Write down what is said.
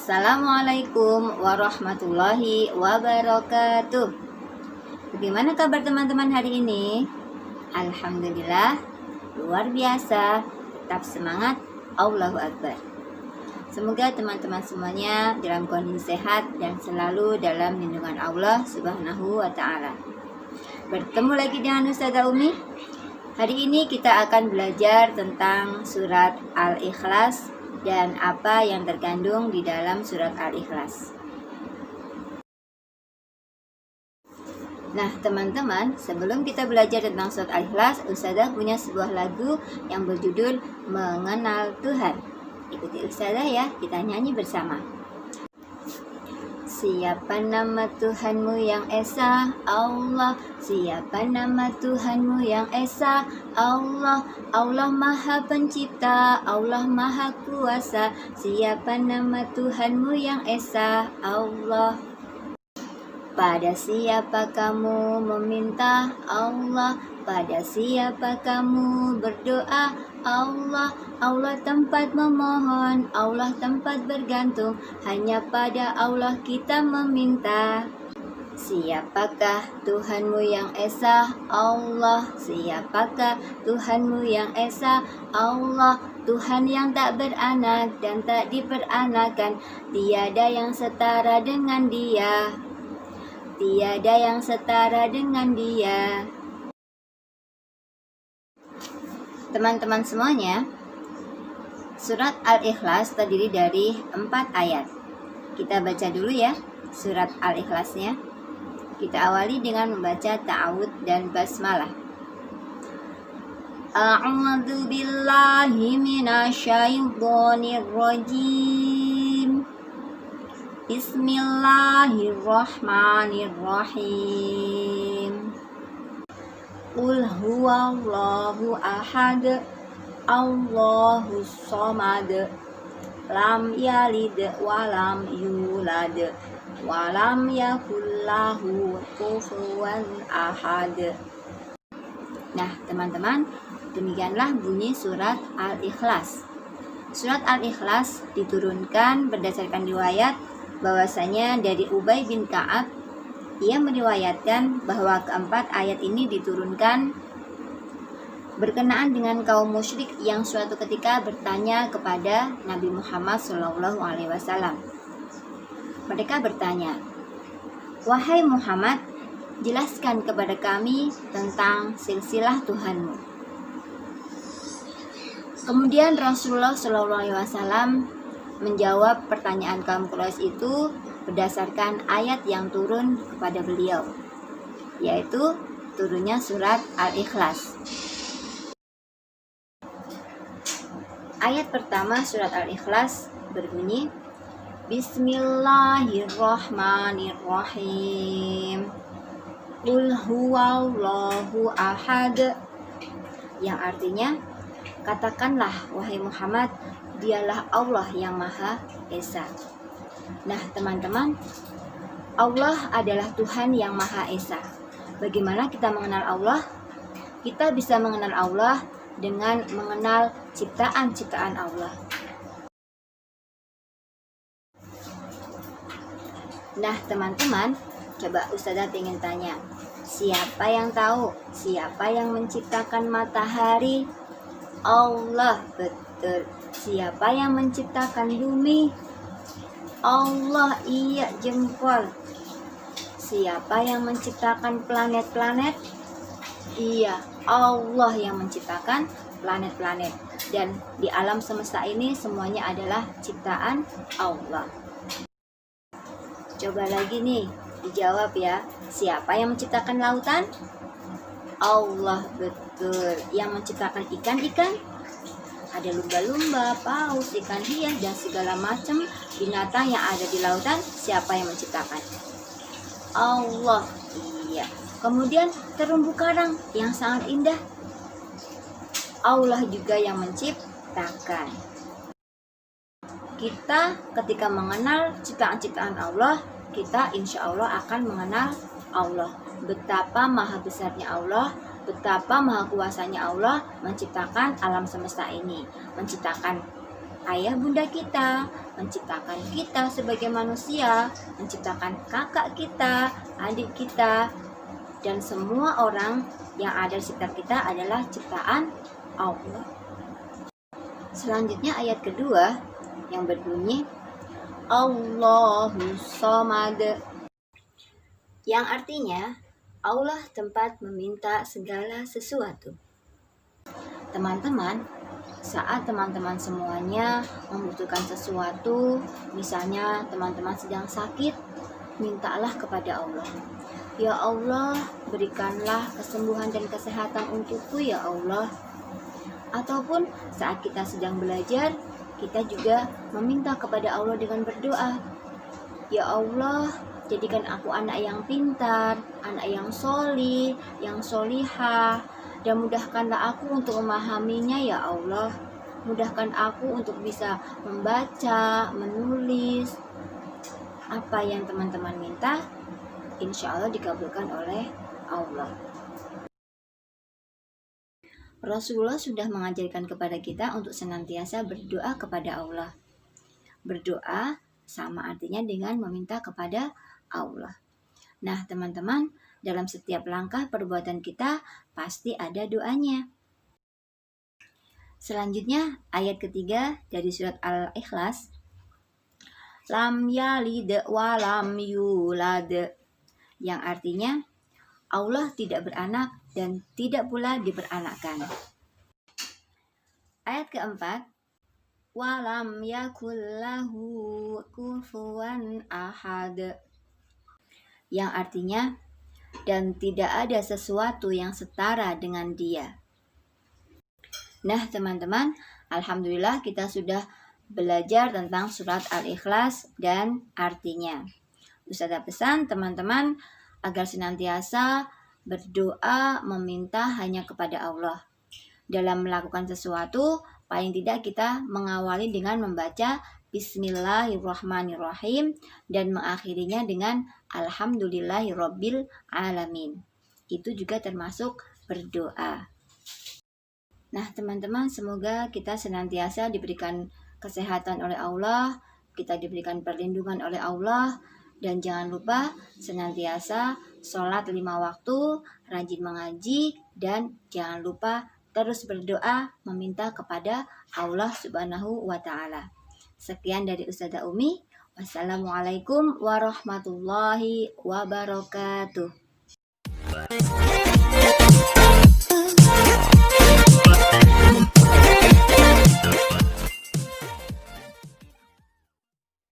Assalamualaikum warahmatullahi wabarakatuh. Bagaimana kabar teman-teman hari ini? Alhamdulillah, luar biasa. Tetap semangat, Allahu Akbar. Semoga teman-teman semuanya dalam kondisi sehat dan selalu dalam lindungan Allah Subhanahu wa Ta'ala. Bertemu lagi dengan Ustazah Umi. Hari ini kita akan belajar tentang surat Al-Ikhlas dan apa yang terkandung di dalam surat Al-Ikhlas. Nah teman-teman, sebelum kita belajar tentang surat Al-Ikhlas, Ustazah punya sebuah lagu yang berjudul Mengenal Tuhan. Ikuti Ustazah ya, kita nyanyi bersama. Siapa nama Tuhanmu yang Esa? Allah. Siapa nama Tuhanmu yang Esa? Allah. Allah Maha Pencipta, Allah Maha Kuasa. Siapa nama Tuhanmu yang Esa? Allah. Pada siapa kamu meminta? Allah. Pada siapa kamu berdoa? Allah. Allah tempat memohon, Allah tempat bergantung, hanya pada Allah kita meminta. Siapakah Tuhanmu yang Esa? Allah. Siapakah Tuhanmu yang Esa? Allah. Tuhan yang tak beranak dan tak diperanakan, tiada yang setara dengan Dia, tiada yang setara dengan Dia. Teman-teman semuanya, surat Al-Ikhlas terdiri dari 4 ayat. Kita baca dulu ya surat Al-Ikhlasnya. Kita awali dengan membaca ta'awud dan basmalah. A'udzu billahi minasyaitonir rajim. Bismillahirrahmanirrahim. Qul huwallahu ahad, Allahus samad, lam yalid walam yulad, walam yakul lahu kufuwan ahad. Nah teman-teman, demikianlah bunyi surat Al-Ikhlas. Surat Al-Ikhlas diturunkan berdasarkan riwayat bahwasanya dari Ubay bin Ka'ab. Ia meriwayatkan bahwa keempat ayat ini diturunkan berkenaan dengan kaum musyrik yang suatu ketika bertanya kepada Nabi Muhammad SAW. Mereka bertanya, "Wahai Muhammad, jelaskan kepada kami tentang silsilah Tuhanmu." Kemudian Rasulullah SAW menjawab pertanyaan kaum Quraisy itu berdasarkan ayat yang turun kepada beliau, yaitu turunnya surat Al-Ikhlas. Ayat pertama surat Al-Ikhlas berbunyi, Bismillahirrahmanirrahim. Qul huwallahu ahad. Yang artinya, katakanlah wahai Muhammad, dialah Allah yang Maha Esa. Nah teman-teman, Allah adalah Tuhan yang Maha Esa. Bagaimana kita mengenal Allah? Kita bisa mengenal Allah dengan mengenal ciptaan-ciptaan Allah. Nah teman-teman, coba Ustazah ingin tanya, siapa yang tahu siapa yang menciptakan matahari? Allah. Betul. Siapa yang menciptakan bumi? Allah. Iya, jempol. Siapa yang menciptakan planet-planet? Iya, Allah yang menciptakan planet-planet. Dan di alam semesta ini semuanya adalah ciptaan Allah. Coba lagi nih, dijawab ya. Siapa yang menciptakan lautan? Allah. Betul. Yang menciptakan ikan-ikan? Ada lumba-lumba, paus, ikan hias, dan segala macam binatang yang ada di lautan. Siapa yang menciptakan? Allah. Iya. Kemudian terumbu karang yang sangat indah, Allah juga yang menciptakan. Kita ketika mengenal ciptaan-ciptaan Allah, kita insya Allah akan mengenal Allah. Betapa maha besarnya Allah, betapa maha kuasanya Allah menciptakan alam semesta ini, menciptakan ayah bunda kita, menciptakan kita sebagai manusia, menciptakan kakak kita, adik kita, dan semua orang yang ada di sekitar kita adalah ciptaan Allah. Selanjutnya ayat kedua yang berbunyi Allahu Samad, yang artinya Allah tempat meminta segala sesuatu. Teman-teman, saat teman-teman semuanya membutuhkan sesuatu, misalnya teman-teman sedang sakit, mintalah kepada Allah. Ya Allah, berikanlah kesembuhan dan kesehatan untukku ya Allah. Ataupun saat kita sedang belajar, kita juga meminta kepada Allah dengan berdoa. Ya Allah, jadikan aku anak yang pintar, anak yang solih, yang solihah, dan mudahkanlah aku untuk memahaminya ya Allah. Mudahkan aku untuk bisa membaca, menulis. Apa yang teman-teman minta, insya Allah dikabulkan oleh Allah. Rasulullah sudah mengajarkan kepada kita untuk senantiasa berdoa kepada Allah. Berdoa sama artinya dengan meminta kepada Allah. Nah, teman-teman, dalam setiap langkah perbuatan kita pasti ada doanya. Selanjutnya, ayat ketiga dari surat Al-Ikhlas. Lam yalid wa lam yulad, yang artinya Allah tidak beranak dan tidak pula diperanakkan. Ayat keempat, walam yakul lahu kufuwan ahad, yang artinya dan tidak ada sesuatu yang setara dengan dia. Nah, teman-teman, alhamdulillah kita sudah belajar tentang surat Al-Ikhlas dan artinya. Ustazah pesan teman-teman agar senantiasa berdoa meminta hanya kepada Allah. Dalam melakukan sesuatu, paling tidak kita mengawali dengan membaca Bismillahirrahmanirrahim dan mengakhirinya dengan Alhamdulillahirabbil alamin. Itu juga termasuk berdoa. Nah, teman-teman, semoga kita senantiasa diberikan kesehatan oleh Allah, kita diberikan perlindungan oleh Allah, dan jangan lupa senantiasa sholat 5 waktu, rajin mengaji, dan jangan lupa terus berdoa meminta kepada Allah Subhanahu wa Ta'ala. Sekian dari Ustazah Umi. Wassalamualaikum warahmatullahi wabarakatuh.